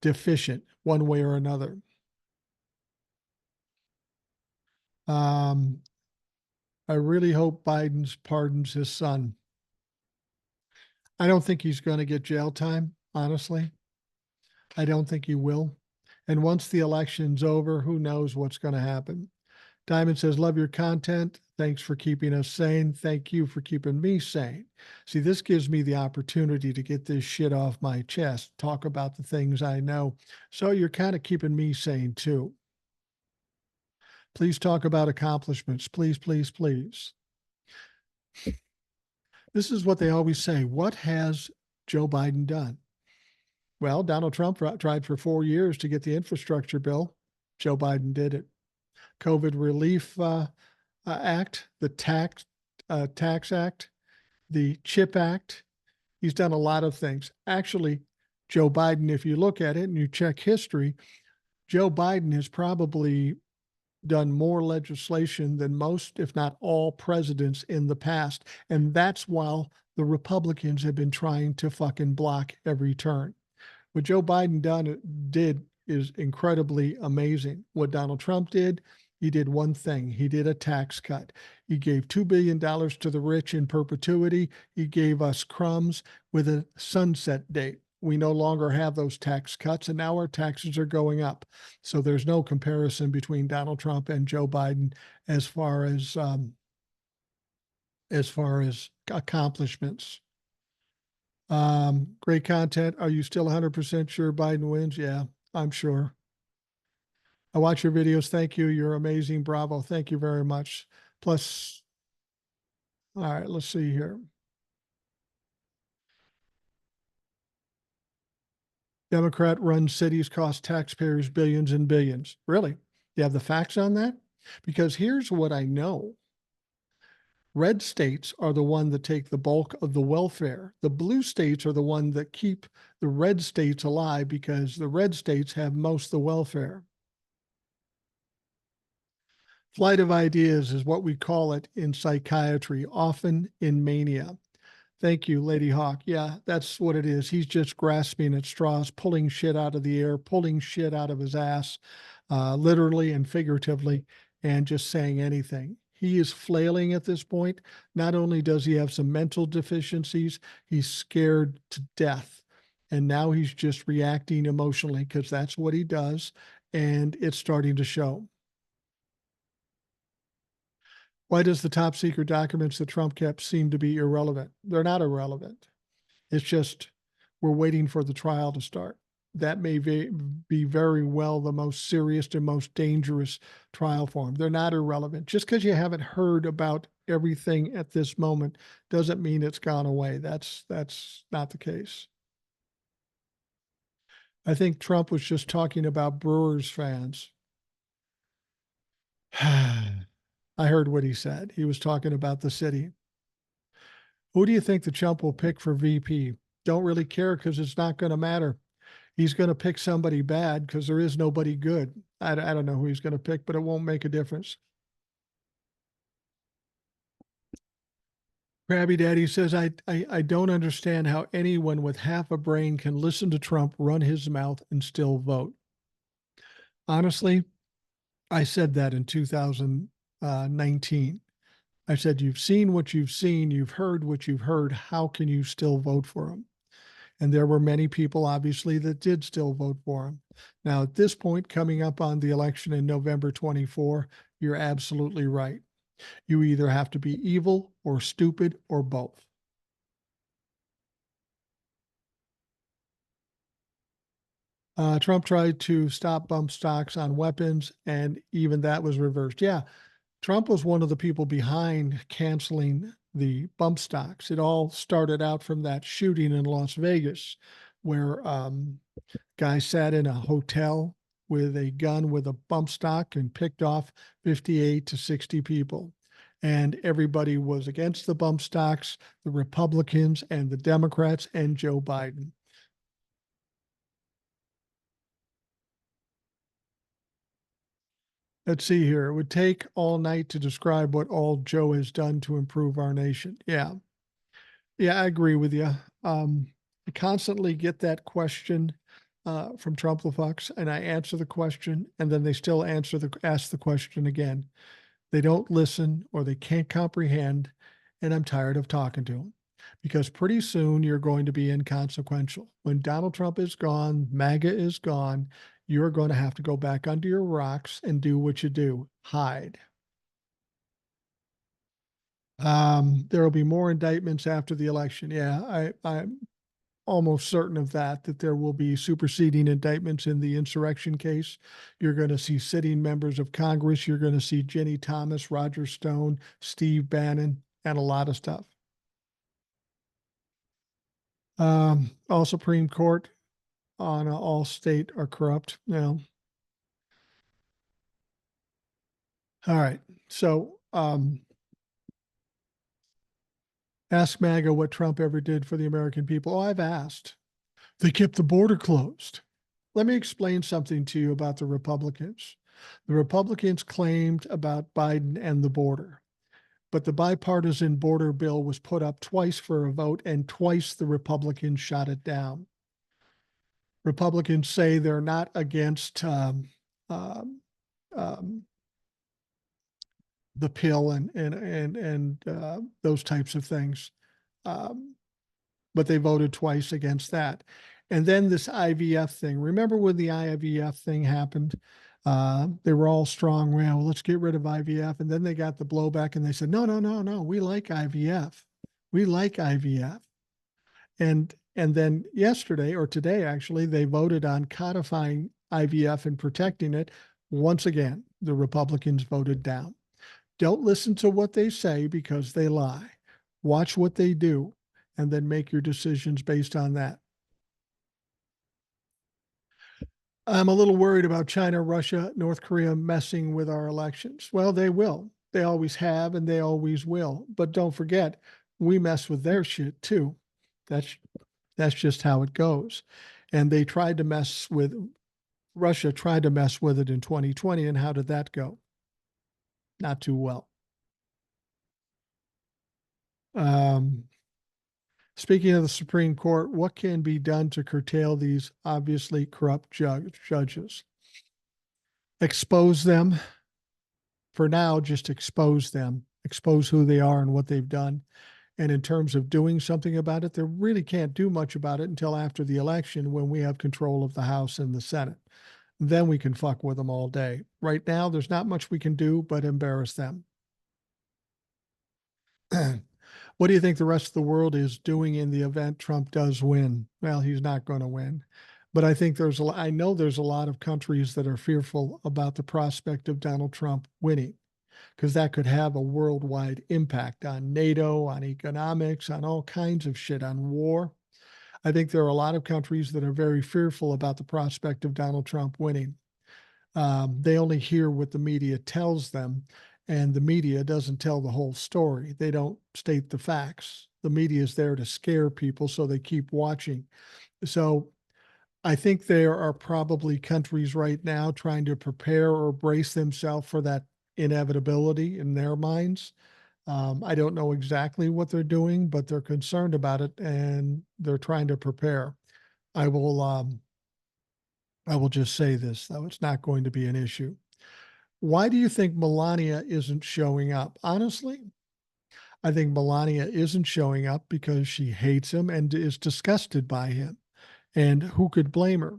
deficient one way or another. Um, I really hope Biden pardons his son. I don't think he's going to get jail time, honestly. I don't think he will. And once the election's over, who knows what's going to happen? Diamond says, love your content. Thanks for keeping us sane. Thank you for keeping me sane. See, this gives me the opportunity to get this shit off my chest, talk about the things I know. So you're kind of keeping me sane too. Please talk about accomplishments. Please, please, please. This is what they always say. What has Joe Biden done? Well, Donald Trump tried for 4 years to get the infrastructure bill. Joe Biden did it. COVID relief act, the tax act, the CHIP Act. He's done a lot of things. Actually, Joe Biden, if you look at it and you check history, Joe Biden has probably done more legislation than most, if not all, presidents in the past. And that's while the Republicans have been trying to fucking block every turn. What Joe Biden did is incredibly amazing. What Donald Trump did, he did one thing. He did a tax cut. He gave $2 billion to the rich in perpetuity. He gave us crumbs with a sunset date. We no longer have those tax cuts, and now our taxes are going up. So there's no comparison between Donald Trump and Joe Biden as far as accomplishments. Great content. Are you still 100% sure Biden wins? Yeah, I'm sure. I watch your videos. Thank you. You're amazing. Bravo. Thank you very much. Plus, all right, let's see here. Democrat run cities cost taxpayers billions and billions. Really? You have the facts on that? Because here's what I know. Red states are the one that take the bulk of the welfare. The blue states are the one that keep the red states alive because the red states have most of the welfare. Flight of ideas is what we call it in psychiatry, often in mania. Thank you, Lady Hawk. Yeah, that's what it is. He's just grasping at straws, pulling shit out of the air, pulling shit out of his ass, literally and figuratively, and just saying anything. He is flailing at this point. Not only does he have some mental deficiencies, he's scared to death. And now he's just reacting emotionally because that's what he does. And it's starting to show. Why does the top secret documents that Trump kept seem to be irrelevant? They're not irrelevant. It's just we're waiting for the trial to start. that may be very well the most serious and most dangerous trial form. They're not irrelevant. Just because you haven't heard about everything at this moment doesn't mean it's gone away. That's not the case. I think Trump was just talking about Brewers fans. I heard what he said. He was talking about the city. Who do you think the chump will pick for VP? Don't really care because it's not going to matter. He's going to pick somebody bad because there is nobody good. I don't know who he's going to pick, but it won't make a difference. Krabby Daddy says, I don't understand how anyone with half a brain can listen to Trump run his mouth and still vote. Honestly, I said that in 2019. I said, you've seen what you've seen, you've heard what you've heard. How can you still vote for him? And there were many people, obviously, that did still vote for him. Now, at this point, coming up on the election in November 24, you're absolutely right. You either have to be evil or stupid or both. Trump tried to stop bump stocks on weapons, and even that was reversed. Yeah, Trump was one of the people behind canceling the bump stocks. It all started out from that shooting in Las Vegas, where guy sat in a hotel with a gun with a bump stock and picked off 58 to 60 people. And everybody was against the bump stocks, the Republicans and the Democrats and Joe Biden. Let's see here. It would take all night to describe what all Joe has done to improve our nation. Yeah. Yeah, I agree with you. I constantly get that question from Trump Trumplefucks, and I answer the question, and then they still ask the question again. They don't listen or they can't comprehend, and I'm tired of talking to them because pretty soon you're going to be inconsequential. When Donald Trump is gone, MAGA is gone, you're going to have to go back under your rocks and do what you do, hide. There will be more indictments after the election. Yeah, I'm almost certain of that there will be superseding indictments in the insurrection case. You're going to see sitting members of Congress. You're going to see Jenny Thomas, Roger Stone, Steve Bannon, and a lot of stuff. All Supreme Court on all state are corrupt now. All right. So ask MAGA what Trump ever did for the American people. Oh, I've asked. They kept the border closed. Let me explain something to you about the Republicans. The Republicans claimed about Biden and the border, but the bipartisan border bill was put up twice for a vote, and twice the Republicans shot it down. Republicans say they're not against um, um, the pill and those types of things. Um, but they voted twice against that. And then this IVF thing. Remember when the IVF thing happened? They were all strong. Well, let's get rid of IVF. And then they got the blowback and they said, no, no, no, no. We like IVF. We like IVF. And then yesterday or today, actually, they voted on codifying IVF and protecting it. Once again, the Republicans voted down. Don't listen to what they say because they lie. Watch what they do and then make your decisions based on that. I'm a little worried about China, Russia, North Korea messing with our elections. Well, they will. They always have and they always will. But don't forget, we mess with their shit too. That's that's just how it goes. And they tried to mess with Russia tried to mess with it in 2020, and how did that go? Not too well. Um, Speaking of the Supreme Court, what can be done to curtail these obviously corrupt judges? Expose them. For now, just expose them, expose who they are and what they've done. And in terms of doing something about it, they really can't do much about it until after the election when we have control of the House and the Senate. Then we can fuck with them all day. Right now, there's not much we can do but embarrass them. What do you think the rest of the world is doing in the event Trump does win? Well, he's not going to win. But I think I know there's a lot of countries that are fearful about the prospect of Donald Trump winning, because that could have a worldwide impact on NATO, on economics, on all kinds of shit, on war. I think there are a lot of countries that are very fearful about the prospect of Donald Trump winning. They only hear what the media tells them, and the media doesn't tell the whole story. They don't state the facts. The media is there to scare people, so they keep watching. So I think there are probably countries right now trying to prepare or brace themselves for that inevitability in their minds. I don't know exactly what they're doing, but they're concerned about it and they're trying to prepare. I will I will just say this, though, it's not going to be an issue. Why do you think Melania isn't showing up? Honestly, I think Melania isn't showing up because she hates him and is disgusted by him. And who could blame her?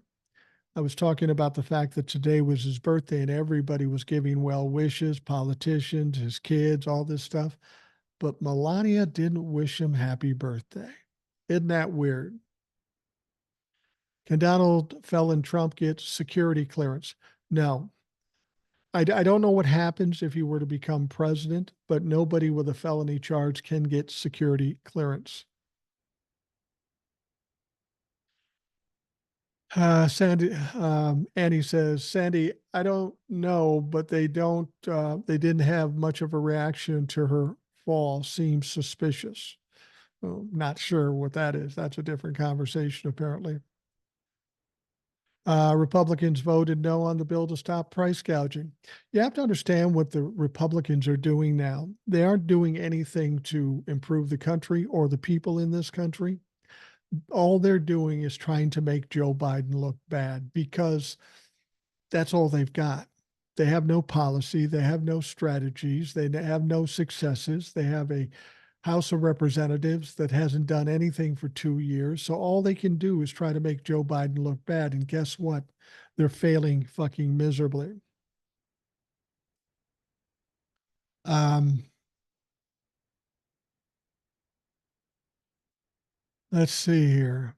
I was talking about the fact that today was his birthday and everybody was giving well wishes, politicians, his kids, all this stuff. But Melania didn't wish him happy birthday. Isn't that weird? Can Donald Felon Trump get security clearance? No. I don't know what happens if he were to become president, but nobody with a felony charge can get security clearance. Sandy, Annie says, Sandy, I don't know, but they didn't have much of a reaction to her fall. Seems suspicious. Well, not sure what that is. That's a different conversation, apparently. Republicans voted no on the bill to stop price gouging. You have to understand what the Republicans are doing now. They aren't doing anything to improve the country or the people in this country. All they're doing is trying to make Joe Biden look bad because that's all they've got. They have no policy, they have no strategies, they have no successes. They have a House of Representatives that hasn't done anything for 2 years. So all they can do is try to make Joe Biden look bad. And guess what? They're failing fucking miserably. Um, let's see here.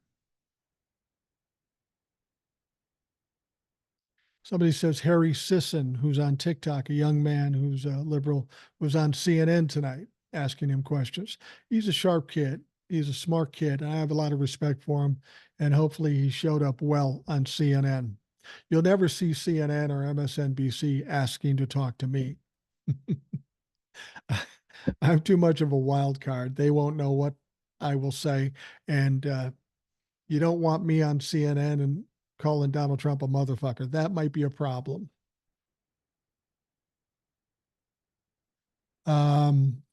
Somebody says Harry Sisson, who's on TikTok, a young man who's a liberal, was on CNN tonight asking him questions. He's a sharp kid. He's a smart kid. And I have a lot of respect for him. And hopefully he showed up well on CNN. You'll never see CNN or MSNBC asking to talk to me. I'm too much of a wild card. They won't know what I will say. And you don't want me on CNN and calling Donald Trump a motherfucker. That might be a problem.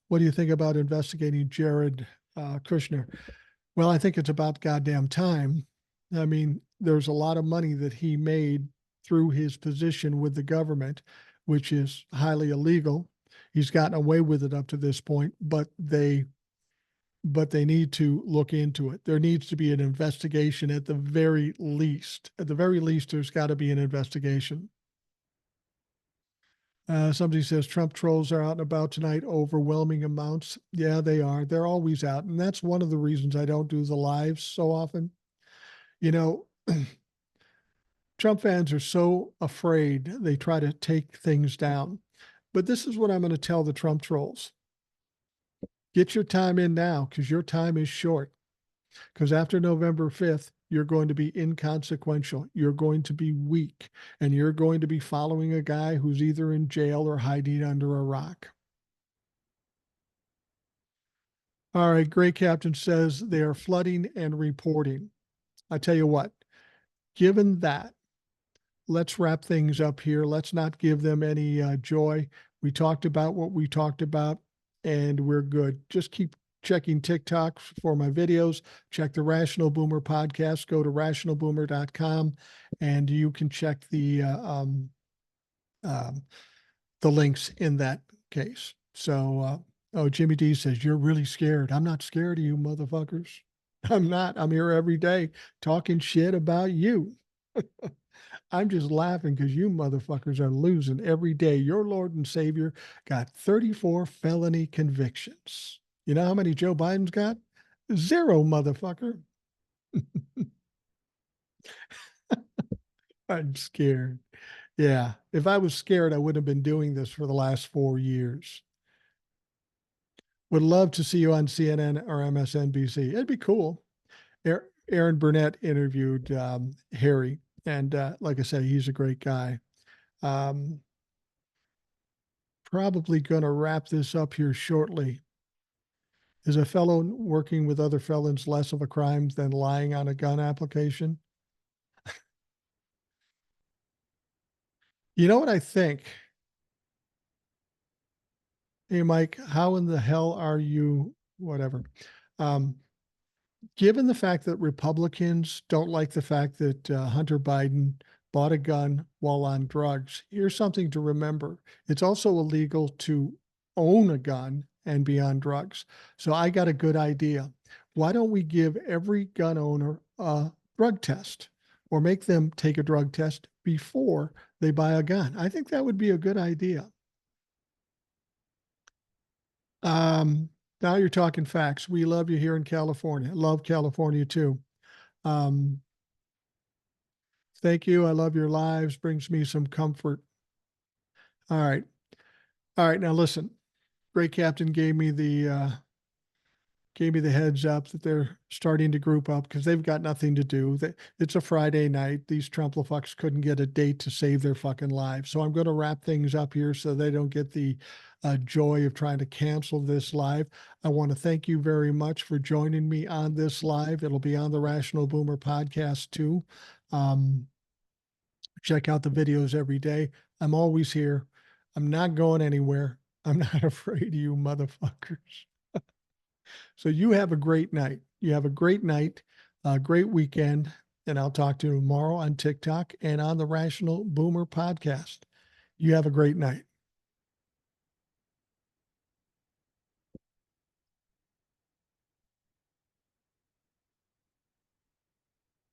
What do you think about investigating Jared Kushner? Well, I think it's about goddamn time. I mean, there's a lot of money that he made through his position with the government, which is highly illegal. He's gotten away with it up to this point, but they need to look into it. There needs to be an investigation at the very least. At the very least, there's got to be an investigation. Somebody says Trump trolls are out and about tonight, overwhelming amounts. Yeah, they are. They're always out. And that's one of the reasons I don't do the lives so often. You know, Trump fans are so afraid they try to take things down. But this is what I'm going to tell the Trump trolls: get your time in now because your time is short. Because after November 5th, you're going to be inconsequential. You're going to be weak, and you're going to be following a guy who's either in jail or hiding under a rock. All right, Gray Captain says they are flooding and reporting. I tell you what, given that, let's wrap things up here. Let's not give them any joy. We talked about what we talked about, and we're good. Just keep checking TikTok for my videos. Check the Rational Boomer podcast. Go to rationalboomer.com, and you can check the links in that case. So, oh, Jimmy D says, you're really scared. I'm not scared of you motherfuckers. I'm not. I'm here every day talking shit about you. I'm just laughing because you motherfuckers are losing every day. Your Lord and Savior got 34 felony convictions. You know how many Joe Biden's got? Zero, motherfucker. I'm scared. Yeah. If I was scared, I wouldn't have been doing this for the last 4 years. Would love to see you on CNN or MSNBC. It'd be cool. Aaron Burnett interviewed Harry, and like I said, he's a great guy. Um, Probably going to wrap this up here shortly. Is a felon working with other felons less of a crime than lying on a gun application? You know what I think? Hey, Mike, how in the hell are you? Whatever. Um, Given the fact that Republicans don't like the fact that Hunter Biden bought a gun while on drugs, here's something to remember. It's also illegal to own a gun and be on drugs. So I got a good idea. Why don't we give every gun owner a drug test or make them take a drug test before they buy a gun? I think that would be a good idea. Um, Now you're talking facts. We love you here in California. Love California too. Um, Thank you. I love your lives. Brings me some comfort. All right. All right. Now listen, Great Captain gave me the heads up that they're starting to group up because they've got nothing to do. It's a Friday night. These Trumplefucks couldn't get a date to save their fucking lives. So I'm going to wrap things up here so they don't get the joy of trying to cancel this live. I want to thank you very much for joining me on this live. It'll be on the Rational Boomer podcast too. Um, Check out the videos every day. I'm always here. I'm not going anywhere. I'm not afraid of you motherfuckers. So you have a great night. You have a great night, a great weekend, and I'll talk to you tomorrow on TikTok and on the Rational Boomer podcast. You have a great night.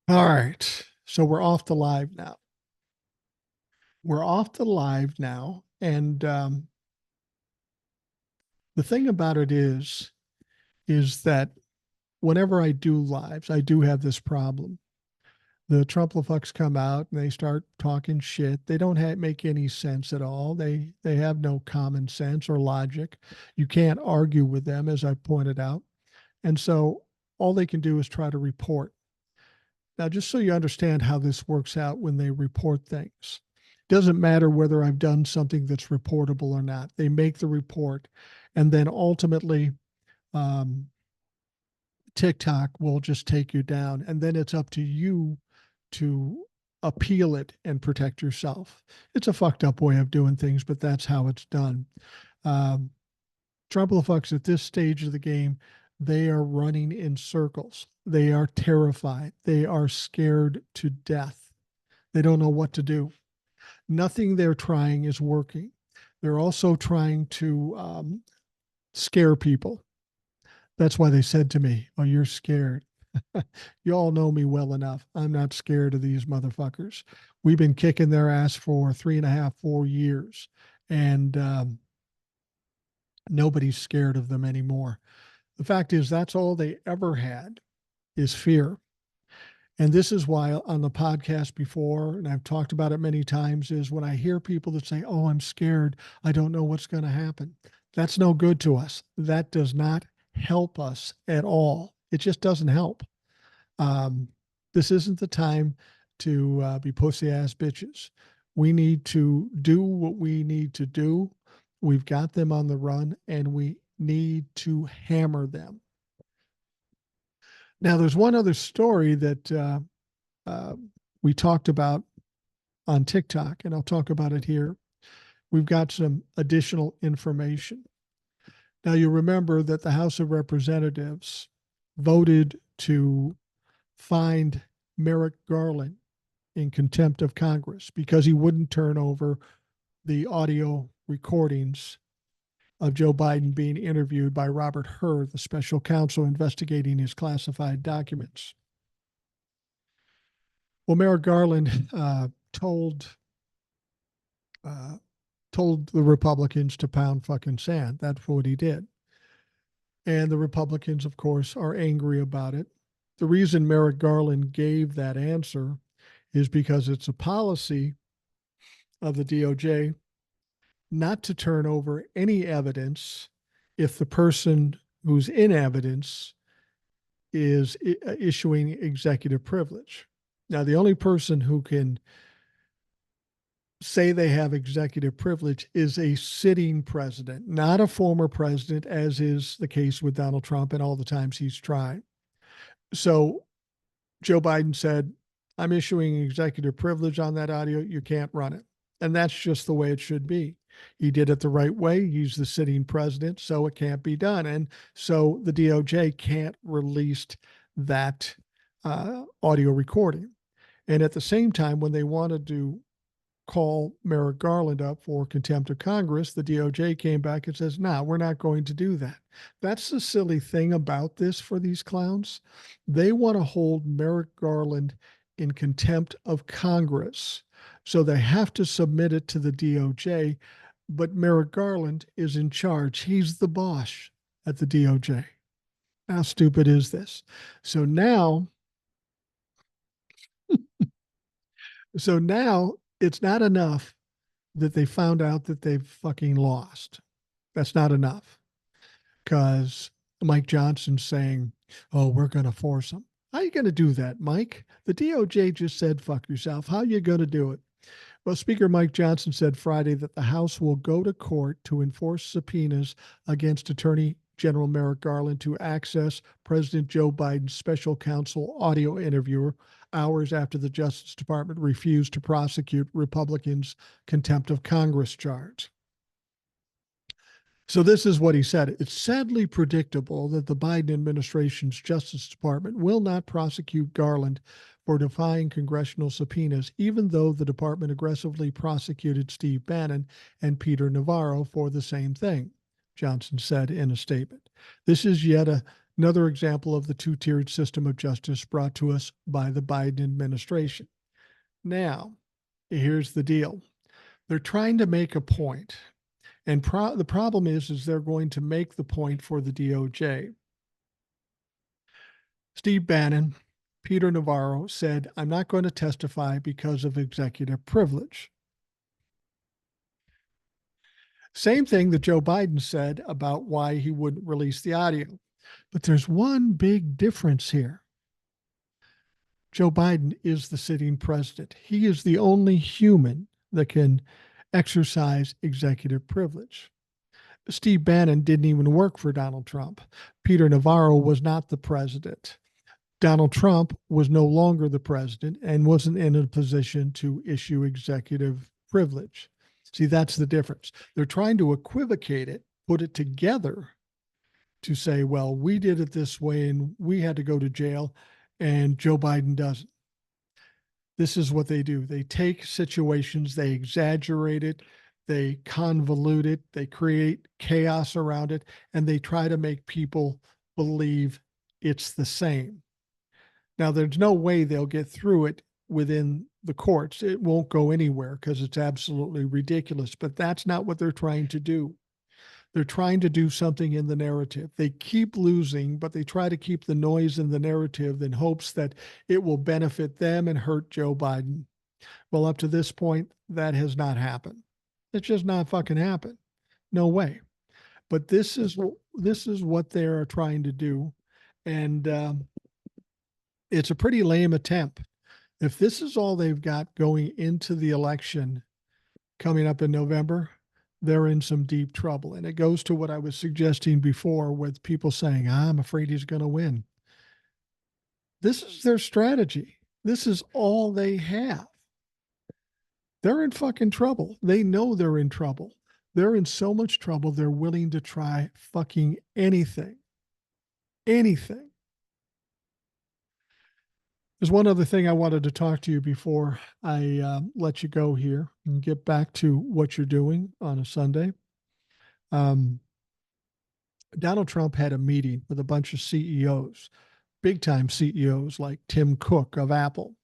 All right. So we're off the live now. We're off the live now. And the thing about it is that whenever I do lives, I do have this problem. The Trumplefucks come out and they start talking shit. They don't make any sense at all. They have no common sense or logic. You can't argue with them, as I pointed out. And so all they can do is try to report. Now, just so you understand how this works out when they report things, it doesn't matter whether I've done something that's reportable or not. They make the report, and then ultimately, um, TikTok will just take you down, and then it's up to you to appeal it and protect yourself. It's a fucked up way of doing things, but that's how it's done. Um, Trumplefucks at this stage of the game, they are running in circles. They are terrified. They are scared to death. They don't know what to do. Nothing they're trying is working. They're also trying to scare people. That's why they said to me, "Oh, you're scared." You all know me well enough. I'm not scared of these motherfuckers. We've been kicking their ass for 3.5, 4 years, and nobody's scared of them anymore. The fact is, that's all they ever had is fear. And this is why on the podcast before, and I've talked about it many times, is when I hear people that say, "Oh, I'm scared. I don't know what's going to happen." That's no good to us. That does not help us at all. It just doesn't help. Um, this isn't the time to be pussy ass bitches. We need to do what we need to do. We've got them on the run and we need to hammer them. Now, there's one other story that uh, we talked about on TikTok, and I'll talk about it here. We've got some additional information. Now, you remember that the House of Representatives voted to find Merrick Garland in contempt of Congress because he wouldn't turn over the audio recordings of Joe Biden being interviewed by Robert Hur, the special counsel investigating his classified documents. Well, Merrick Garland uh, told the Republicans to pound fucking sand. That's what he did. And the Republicans, of course, are angry about it. The reason Merrick Garland gave that answer is because it's a policy of the DOJ not to turn over any evidence if the person who's in evidence is issuing executive privilege. Now, the only person who can say they have executive privilege is a sitting president, not a former president, as is the case with Donald Trump and all the times he's tried. So Joe Biden said, I'm issuing executive privilege on that audio. You can't run it. And that's just the way it should be. He did it the right way. He's the sitting president, so it can't be done. And so the DOJ can't release that audio recording. And at the same time, when they wanted to call Merrick Garland up for contempt of Congress, the DOJ came back and says, nah, we're not going to do that. That's the silly thing about this for these clowns. They want to hold Merrick Garland in contempt of Congress. So they have to submit it to the DOJ, but Merrick Garland is in charge. He's the boss at the DOJ. How stupid is this? So now it's not enough that they found out that they've fucking lost. That's not enough, because Mike Johnson's saying, oh, we're going to force them. How are you going to do that, Mike? The DOJ just said, fuck yourself. How are you going to do it? Well, Speaker Mike Johnson said Friday that the House will go to court to enforce subpoenas against Attorney General Merrick Garland to access President Joe Biden's special counsel audio interviewer hours after the Justice Department refused to prosecute Republicans' contempt of Congress charge. So this is what he said. It's sadly predictable that the Biden administration's Justice Department will not prosecute Garland for defying congressional subpoenas, even though the department aggressively prosecuted Steve Bannon and Peter Navarro for the same thing, Johnson said in a statement. This is yet another example of the two-tiered system of justice brought to us by the Biden administration. Now, here's the deal. They're trying to make a point. And the problem is they're going to make the point for the DOJ. Steve Bannon, Peter Navarro said, I'm not going to testify because of executive privilege. Same thing that Joe Biden said about why he wouldn't release the audio. But there's one big difference here. Joe Biden is the sitting president. He is the only human that can exercise executive privilege. Steve Bannon didn't even work for Donald Trump. Peter Navarro was not the president. Donald Trump was no longer the president and wasn't in a position to issue executive privilege. See, that's the difference. They're trying to equivocate it, put it together to say, well, we did it this way and we had to go to jail and Joe Biden doesn't. This is what they do. They take situations, they exaggerate it, they convolute it, they create chaos around it, and they try to make people believe it's the same. Now, there's no way they'll get through it within the courts. It won't go anywhere because it's absolutely ridiculous, but that's not what they're trying to do. They're trying to do something in the narrative. They keep losing, but they try to keep the noise in the narrative in hopes that it will benefit them and hurt Joe Biden. Well, up to this point, that has not happened. It's just not fucking happened. No way. But this is what they are trying to do. And it's a pretty lame attempt. If this is all they've got going into the election coming up in November, they're in some deep trouble. And it goes to what I was suggesting before with people saying, I'm afraid he's going to win. This is their strategy. This is all they have. They're in fucking trouble. They know they're in trouble. They're in so much trouble, they're willing to try fucking anything. Anything. There's one other thing I wanted to talk to you before I let you go here and get back to what you're doing on a Sunday. Donald Trump had a meeting with a bunch of CEOs, big time CEOs like Tim Cook of Apple.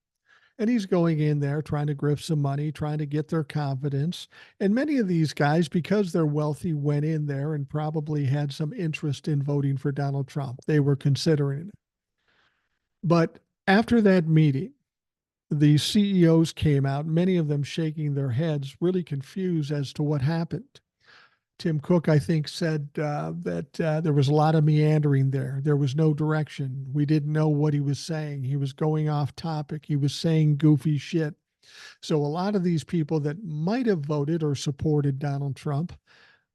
And he's going in there trying to grip some money, trying to get their confidence. And many of these guys, because they're wealthy, went in there and probably had some interest in voting for Donald Trump. They were considering it. But after that meeting, the CEOs came out, many of them shaking their heads, really confused as to what happened. Tim Cook, I think, said that there was a lot of meandering there. There was no direction. We didn't know what he was saying. He was going off topic. He was saying goofy shit. So a lot of these people that might have voted or supported Donald Trump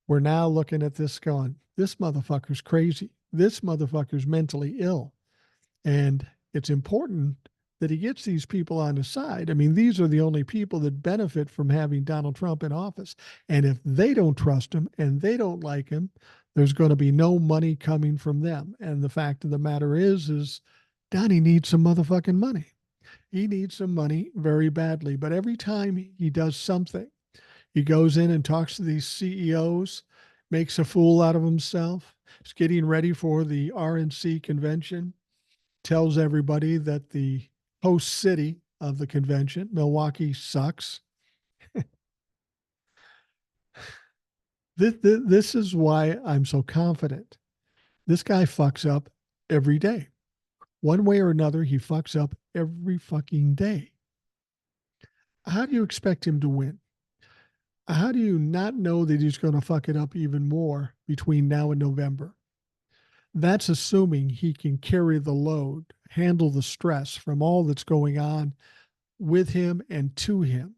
were now looking at this going, this motherfucker's crazy. This motherfucker's mentally ill. And it's important that he gets these people on his side. I mean, these are the only people that benefit from having Donald Trump in office. And if they don't trust him and they don't like him, there's going to be no money coming from them. And the fact of the matter is Donnie needs some motherfucking money. He needs some money very badly. But every time he does something, he goes in and talks to these CEOs, makes a fool out of himself. He's getting ready for the RNC convention, tells everybody that the host city of the convention, Milwaukee, sucks. This is why I'm so confident. This guy fucks up every day. One way or another, he fucks up every fucking day. How do you expect him to win? How do you not know that he's going to fuck it up even more between now and November? That's assuming he can carry the load, handle the stress from all that's going on with him and to him.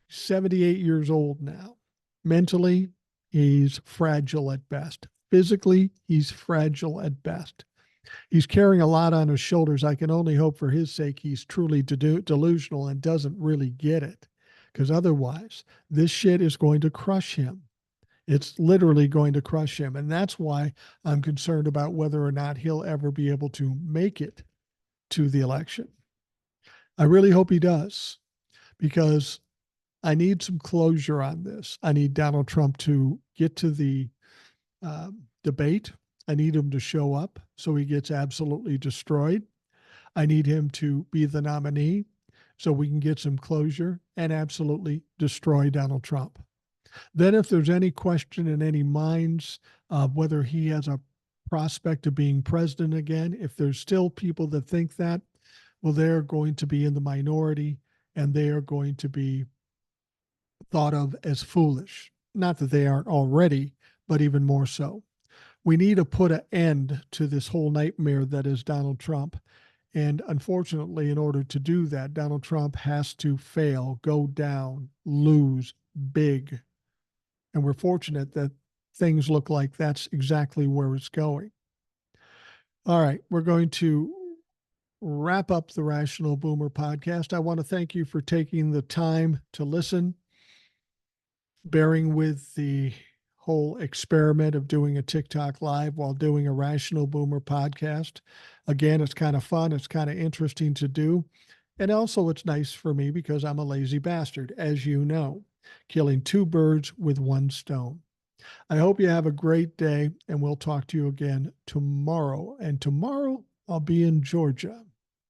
78 years old now. Mentally, he's fragile at best. Physically, he's fragile at best. He's carrying a lot on his shoulders. I can only hope for his sake he's truly delusional and doesn't really get it. Because otherwise, this shit is going to crush him. It's literally going to crush him. And that's why I'm concerned about whether or not he'll ever be able to make it to the election. I really hope he does, because I need some closure on this. I need Donald Trump to get to the debate. I need him to show up so he gets absolutely destroyed. I need him to be the nominee so we can get some closure and absolutely destroy Donald Trump. Then, if there's any question in any minds of whether he has a prospect of being president again, if there's still people that think that, well, they're going to be in the minority and they are going to be thought of as foolish. Not that they aren't already, but even more so. We need to put an end to this whole nightmare that is Donald Trump. And unfortunately, in order to do that, Donald Trump has to fail, go down, lose big. And we're fortunate that things look like that's exactly where it's going. All right, we're going to wrap up the Rational Boomer podcast. I want to thank you for taking the time to listen, bearing with the whole experiment of doing a TikTok live while doing a Rational Boomer podcast. Again, it's kind of fun. It's kind of interesting to do. And also it's nice for me because I'm a lazy bastard, as you know, killing two birds with one stone. I hope you have a great day, and we'll talk to you again tomorrow. And tomorrow I'll be in Georgia.